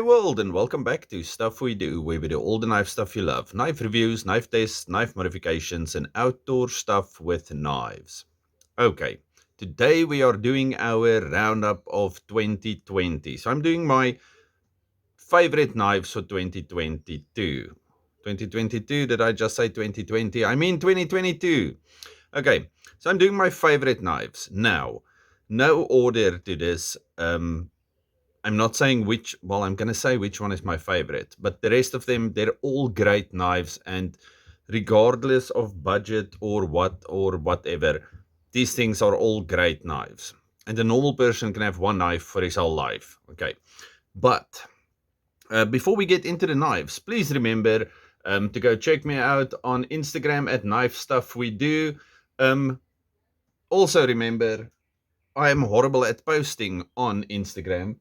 world, and welcome back to Stuff We Do, where we do all the knife stuff you love. Knife reviews, knife tests, knife modifications, and outdoor stuff with knives. Okay, today we are doing our roundup of 2020. So I'm doing my favorite knives for 2022. 2022, did I just say 2020? I mean 2022. Okay, so I'm doing my favorite knives. Now, no order to this. I'm not saying I'm going to say which one is my favorite, but the rest of them, they're all great knives. And regardless of budget or whatever, these things are all great knives. And a normal person can have one knife for his whole life. Okay. But before we get into the knives, please remember to go check me out on Instagram at Knife Stuff We Do. Also remember, I am horrible at posting on Instagram.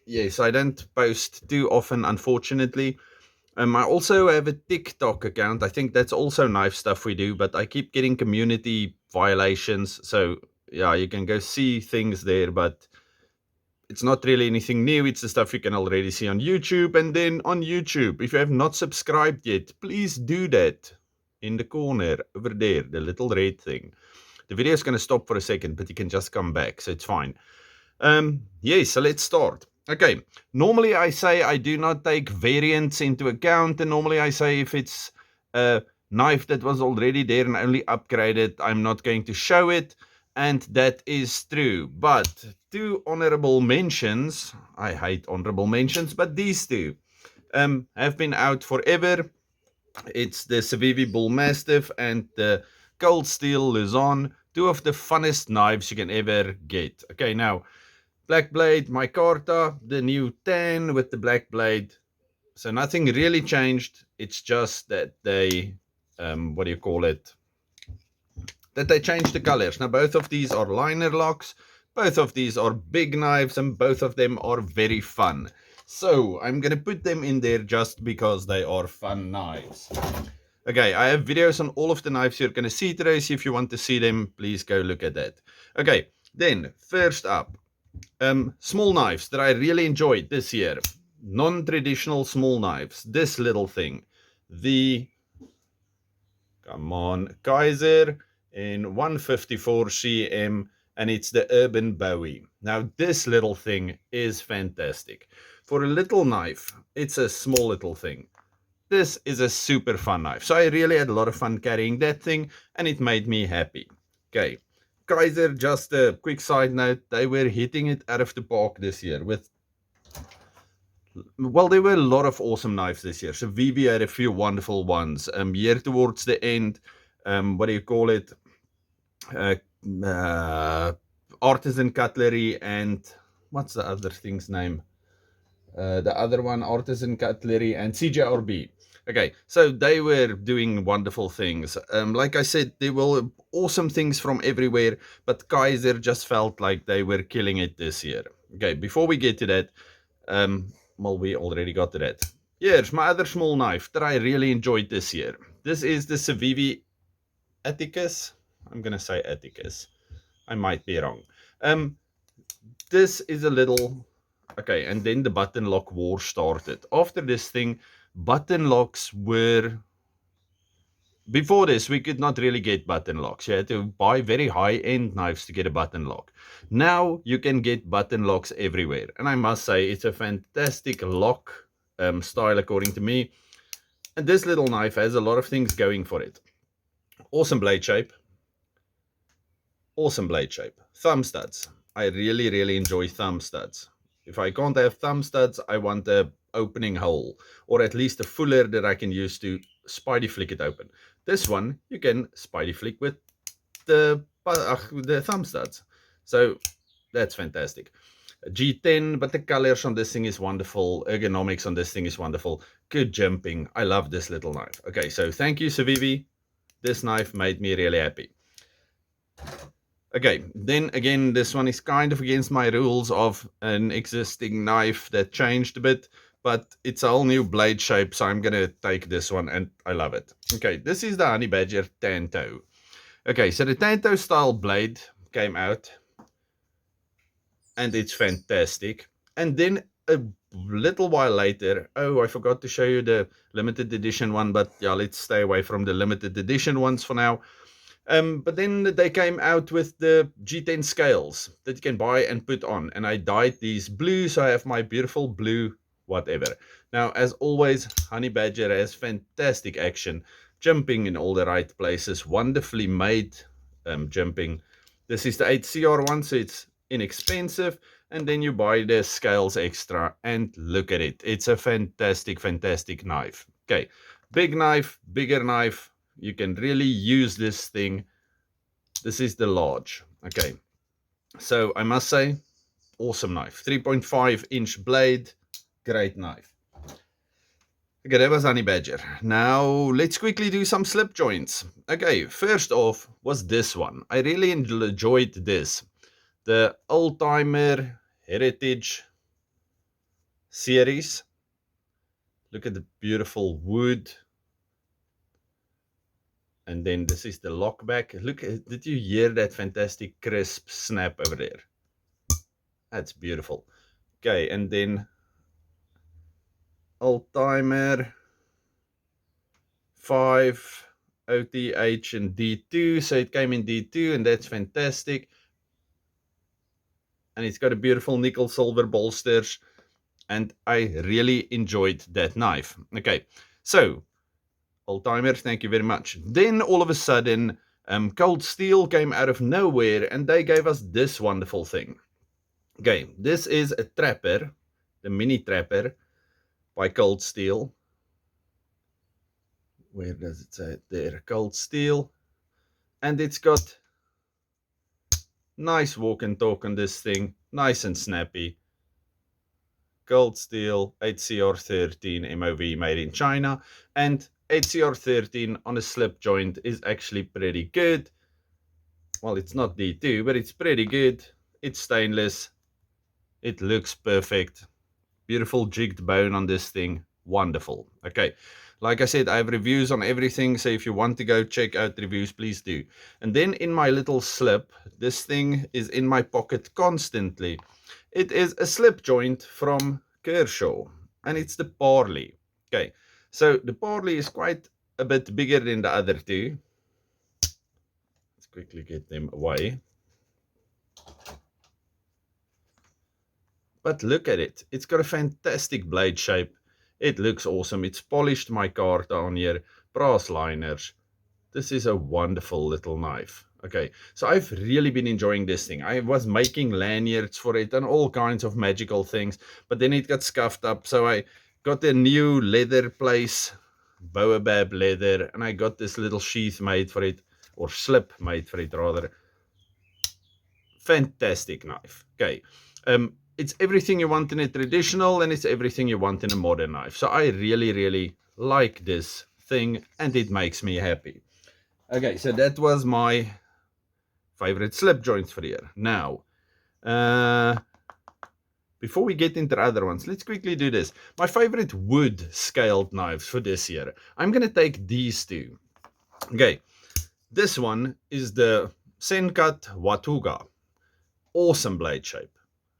Yes, I don't post too often, unfortunately. I also have a TikTok account. I think that's also Knife Stuff We Do, but I keep getting community violations. So, yeah, you can go see things there, but it's not really anything new. It's the stuff you can already see on YouTube. And then on YouTube, if you have not subscribed yet, please do that in the corner over there, the little red thing. The video is going to stop for a second, but you can just come back, so it's fine. Yes, so let's start. Okay, normally I say I do not take variants into account, and normally I say if it's a knife that was already there and only upgraded, I'm not going to show it, and that is true. But two honorable mentions, I hate honorable mentions, but these two have been out forever. It's the Civivi Bull Mastiff and the Cold Steel Luzon, two of the funnest knives you can ever get. Okay, now, black blade, micarta, the new tan with the black blade. So nothing really changed. It's just that they, that they changed the colors. Now, both of these are liner locks. Both of these are big knives, and both of them are very fun. So I'm going to put them in there just because they are fun knives. Okay, I have videos on all of the knives you're going to see today, so if you want to see them, please go look at that. Okay, then, first up, small knives that I really enjoyed this year. Non-traditional small knives. This little thing. The, come on, Kaiser in 154 cm, and it's the Urban Bowie. Now, this little thing is fantastic. For a little knife, it's a small little thing. This is a super fun knife. So I really had a lot of fun carrying that thing, and it made me happy. Okay, Kaiser, just a quick side note, they were hitting it out of the park this year with, well, there were a lot of awesome knives this year. So Vivi had a few wonderful ones. Here towards the end, uh, artisan cutlery, and what's the other thing's name? The other one, artisan cutlery and CJRB. Okay, so they were doing wonderful things. Like I said, there were awesome things from everywhere, but Kaiser just felt like they were killing it this year. Okay, before we get to that, we already got to that. Here's my other small knife that I really enjoyed this year. This is the Civivi Atticus. I'm going to say Atticus. I might be wrong. This is a little... Okay, and then the button lock war started. After this thing, button locks were... Before this, we could not really get button locks. You had to buy very high-end knives to get a button lock. Now, you can get button locks everywhere. And I must say, it's a fantastic lock style, according to me. And this little knife has a lot of things going for it. Awesome blade shape. Awesome blade shape. Thumb studs. I really, really enjoy thumb studs. If I can't have thumb studs, I want a opening hole, or at least a fuller that I can use to spidey flick it open. This one, you can spidey flick with the thumb studs. So that's fantastic. G10, but the colors on this thing is wonderful. Ergonomics on this thing is wonderful. Good jumping. I love this little knife. Okay, so thank you, Civivi. This knife made me really happy. Okay, then again, this one is kind of against my rules of an existing knife that changed a bit, but it's a whole new blade shape, so I'm going to take this one, and I love it. Okay, this is the Honey Badger Tanto. Okay, so the Tanto style blade came out, and it's fantastic. And then a little while later, oh, I forgot to show you the limited edition one, but yeah, let's stay away from the limited edition ones for now. But then they came out with the G10 scales that you can buy and put on, and I dyed these blue, so I have my beautiful blue whatever. Now, as always, Honey Badger has fantastic action, jumping in all the right places, wonderfully made jumping. This is the 8CR one, so it's inexpensive, and then you buy the scales extra, and look at it. It's a fantastic, fantastic knife. Okay, big knife, bigger knife. You can really use this thing. This is the large. Okay, so I must say, awesome knife. 3.5-inch blade, great knife. Okay, that was Honey Badger. Now, let's quickly do some slip joints. Okay, first off was this one. I really enjoyed this. The Oldtimer Heritage series. Look at the beautiful wood. And then this is the lockback. Look, did you hear that fantastic crisp snap over there? That's beautiful. Okay, and then Oldtimer 5 OTH and D2. So it came in D2, and that's fantastic. And it's got a beautiful nickel silver bolsters. And I really enjoyed that knife. Okay, so Oldtimer, thank you very much. Then all of a sudden, Cold Steel came out of nowhere, and they gave us this wonderful thing. Okay, this is a trapper, the mini trapper by Cold Steel. Where does it say it? There, Cold Steel. And it's got nice walk and talk on this thing, nice and snappy. Cold Steel 8CR13 MOV made in China, and 8CR13 on a slip joint is actually pretty good. Well, it's not D2, but it's pretty good. It's stainless. It looks perfect. Beautiful jigged bone on this thing. Wonderful. Okay, like I said, I have reviews on everything, so if you want to go check out the reviews, please do. And then in my little slip, this thing is in my pocket constantly. It is a slip joint from Kershaw, and it's the Parley. Okay, so the Parley is quite a bit bigger than the other two. Let's quickly get them away. But look at it. It's got a fantastic blade shape. It looks awesome. It's polished micarta on here, brass liners. This is a wonderful little knife. Okay, so I've really been enjoying this thing. I was making lanyards for it and all kinds of magical things, but then it got scuffed up. So I got a new leather place, baobab leather, and I got this little sheath made for it, or slip made for it rather. Fantastic knife. Okay, it's everything you want in a traditional, and it's everything you want in a modern knife. So I really, really like this thing, and it makes me happy. Okay, so that was my favorite slip joints for the year. Now, before we get into other ones, let's quickly do this. My favorite wood scaled knives for this year. I'm going to take these two. Okay, this one is the Sencut Watuga. Awesome blade shape.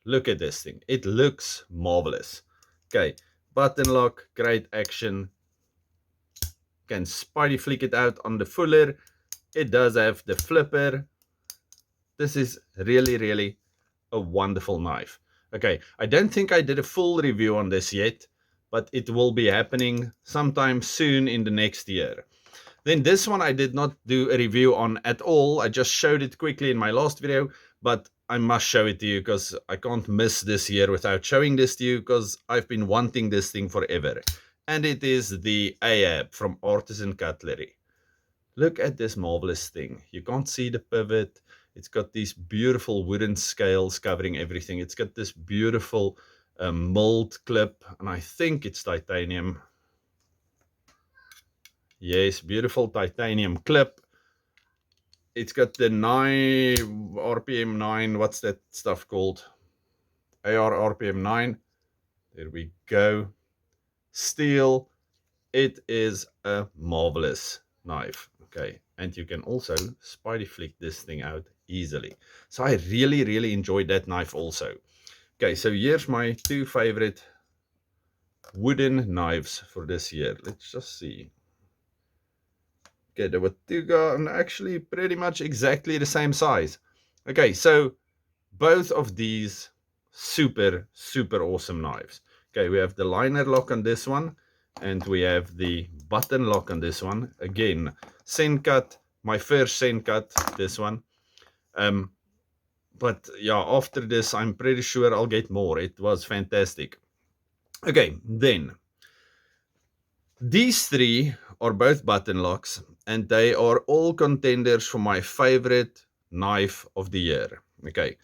Look at this thing. It looks marvelous. Okay, button lock, great action. Can spidey flick it out on the fuller. It does have the flipper. This is really, really a wonderful knife. Okay, I don't think I did a full review on this yet, but it will be happening sometime soon in the next year. Then this one I did not do a review on at all. I just showed it quickly in my last video, but I must show it to you because I can't miss this year without showing this to you, because I've been wanting this thing forever. And it is the Ahab from Artisan Cutlery. Look at this marvelous thing. You can't see the pivot. It's got these beautiful wooden scales covering everything. It's got this beautiful mold clip, and I think it's titanium. Yes, beautiful titanium clip. It's got the 9 RPM 9. What's that stuff called? AR RPM 9. There we go. Steel. It is a marvelous knife. Okay, and you can also spidey flick this thing out easily. So I really, really enjoyed that knife also. Okay, so here's my two favorite wooden knives for this year. Let's just see. Okay, the Watuga are actually pretty much exactly the same size. Okay, so both of these super, super awesome knives. Okay, we have the liner lock on this one, and we have the button lock on this one. Again, send cut, my first send cut, this one. But yeah, after this, I'm pretty sure I'll get more. It was fantastic. Okay, then these three are both button locks, and they are all contenders for my favorite knife of the year. Okay,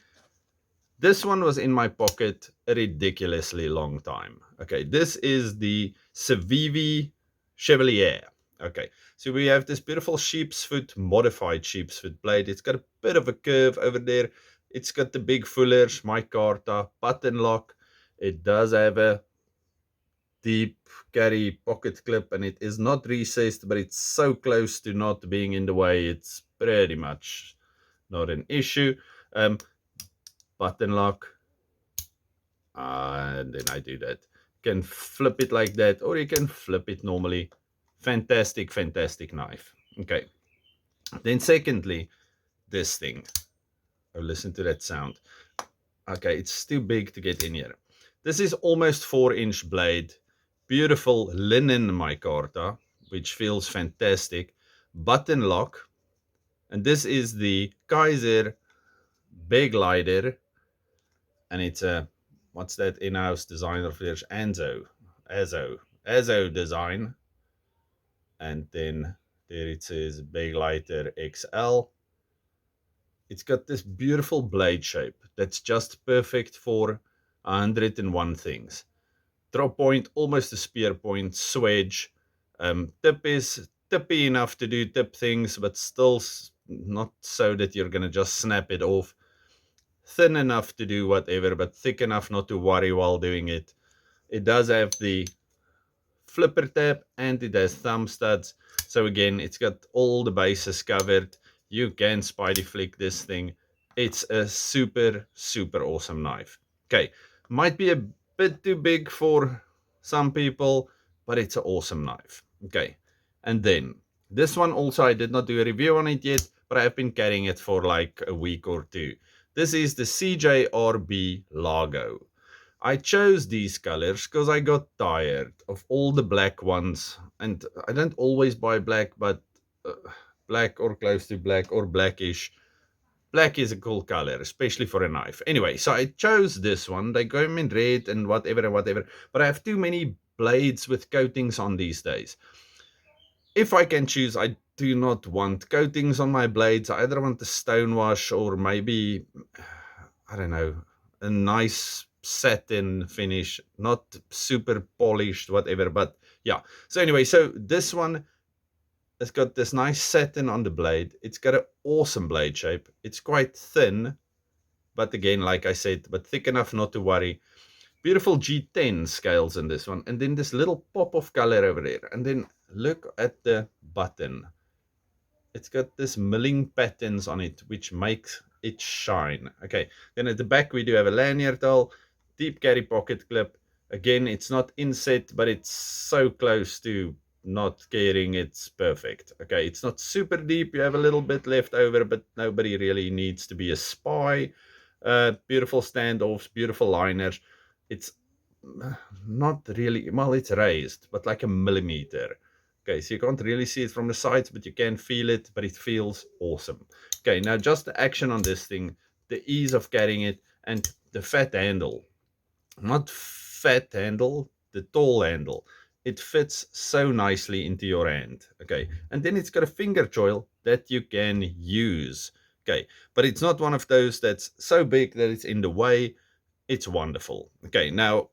this one was in my pocket a ridiculously long time. Okay, this is the Civivi Chevalier. Okay, so we have this beautiful sheep's foot, modified sheep's foot blade. It's got a bit of a curve over there. It's got the big fullers, micarta, button lock. It does have a deep carry pocket clip, and it is not recessed, but it's so close to not being in the way, it's pretty much not an issue. Um, Button lock, and then I do that. You can flip it like that, or you can flip it normally. Fantastic, fantastic knife. Okay. Then secondly, this thing. Oh, listen to that sound. Okay, it's too big to get in here. This is almost 4-inch blade. Beautiful linen micarta, which feels fantastic. Button lock. And this is the Kaiser Big Lighter. And it's a, what's that in-house design of theirs? Azo design. And then there it says Big Lighter XL. It's got this beautiful blade shape that's just perfect for 101 things. Drop point, almost a spear point, swedge. Tip is tippy enough to do tip things, but still not so that you're going to just snap it off. Thin enough to do whatever, but thick enough not to worry while doing it. It does have the flipper tab and it has thumb studs. So again, it's got all the bases covered. You can spidey flick this thing. It's a super, super awesome knife. Okay, might be a bit too big for some people, but it's an awesome knife. Okay, and then this one also, I did not do a review on it yet, but I've been carrying it for like a week or two. This is the CJRB Largo. I chose these colors because I got tired of all the black ones, and I don't always buy black, but black or close to black or blackish. Black is a cool color, especially for a knife. Anyway, so I chose this one. They go in red and whatever and whatever, but I have too many blades with coatings on these days. If I can choose, I do not want coatings on my blades. I either want the stonewash or maybe, I don't know, a nice satin finish, not super polished, whatever. But yeah. So anyway, so this one has got this nice satin on the blade. It's got an awesome blade shape. It's quite thin, but again, like I said, but thick enough not to worry. Beautiful G10 scales in this one. And then this little pop of color over there. And then look at the button. It's got this milling patterns on it, which makes it shine. Okay, then at the back we do have a lanyard hole, deep carry pocket clip. Again, it's not inset, but it's so close to not caring. It's perfect. Okay, it's not super deep. You have a little bit left over, but nobody really needs to be a spy. Beautiful standoffs, beautiful liners. It's not really, well, it's raised, but like a millimeter. Okay, so you can't really see it from the sides, but you can feel it, but it feels awesome. Okay, now just the action on this thing, the ease of carrying it, and the fat handle. Not fat handle, the tall handle. It fits so nicely into your hand. Okay, and then it's got a finger choil that you can use. Okay, but it's not one of those that's so big that it's in the way. It's wonderful. Okay, now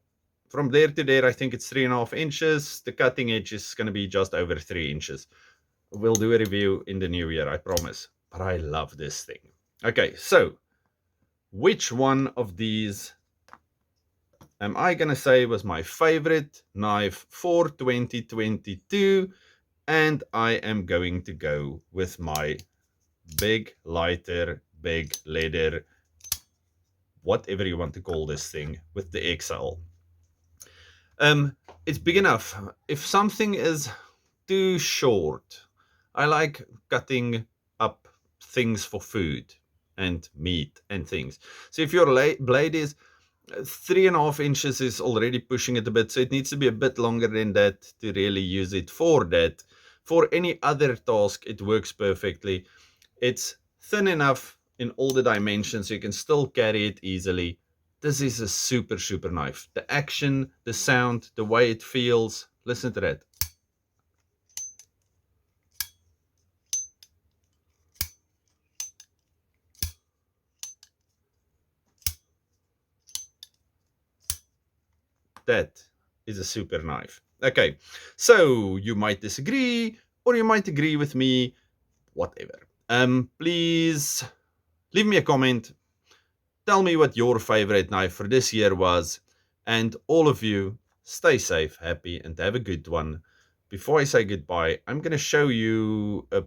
from there to there, I think it's 3.5 inches. The cutting edge is going to be just over 3 inches. We'll do a review in the new year, I promise. But I love this thing. Okay, so which one of these am I going to say was my favorite knife for 2022? And I am going to go with my big lighter, big leather, whatever you want to call this thing, with the XL. It's big enough. If something is too short, I like cutting up things for food and meat and things. So if your blade is 3.5 inches, is already pushing it a bit, so it needs to be a bit longer than that to really use it for that. For any other task, it works perfectly. It's thin enough in all the dimensions so you can still carry it easily. This is a super, super knife. The action, the sound, the way it feels. Listen to that. That is a super knife. Okay, so you might disagree or you might agree with me, whatever. Please leave me a comment. Tell me what your favorite knife for this year was. And all of you, stay safe, happy, and have a good one. Before I say goodbye, I'm going to show you a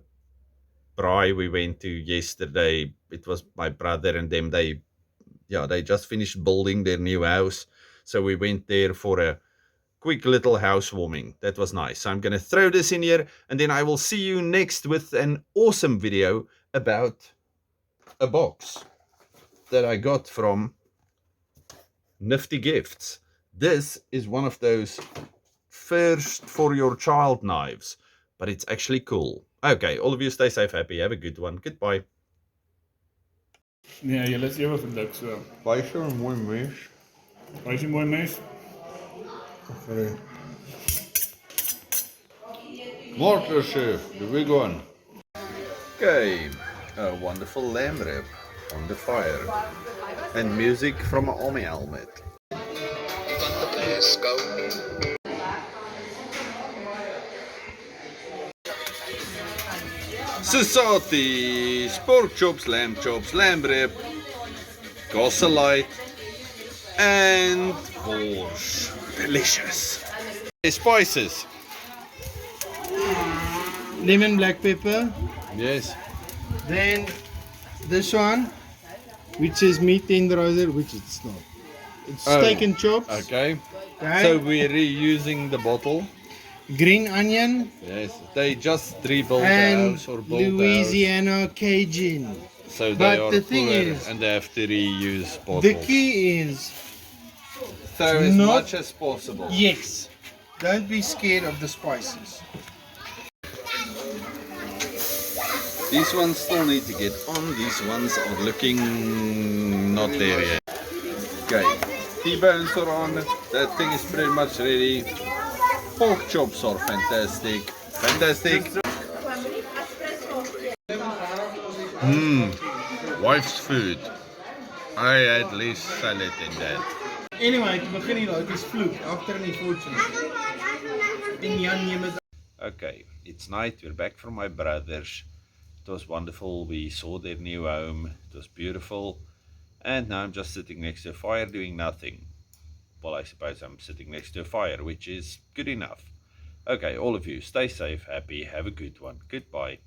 braai we went to yesterday. It was my brother and them. They just finished building their new house. So we went there for a quick little housewarming. That was nice. So I'm going to throw this in here, and then I will see you next with an awesome video about a box that I got from Nifty Gifts. This is one of those first for your child knives, but it's actually cool. Okay, all of you stay safe, happy, have a good one. Goodbye. Nee, jy is ewe verdik so. Baie so 'n mooi mes. Wys jy mooi mes? Water chef, the big one. Okay, a wonderful lamb rib on the fire. And music from an army helmet. Let's go. Sisati, pork chops, lamb rib, gosselite, and horse. Delicious. Spices. Lemon black pepper. Yes. Then this one, which is meat tenderizer, which it's not. It's steak and chops. Okay. Okay. So we're reusing the bottle. Green onion Yes. They just rebuilt the and house or built Louisiana Cajun. the house. So they But are the thing poor is, and they have to reuse bottles. the key is, so as not- much as possible. yes, don't be scared of the spices. These ones still need to get on. These ones are looking not there yet. Okay, T-bones are on. That thing is pretty much ready. Pork chops are fantastic. Fantastic. Wife's food. I at least salad in that. Anyway, to begin hier, het is vloek, after nie fortunate. En Jan neem het. Okay, it's night. We're back from my brother's. It was wonderful. We saw their new home. It was beautiful. And now I'm just sitting next to a fire doing nothing. Well, I suppose I'm sitting next to a fire, which is good enough. Okay, all of you, stay safe, happy, have a good one. Goodbye.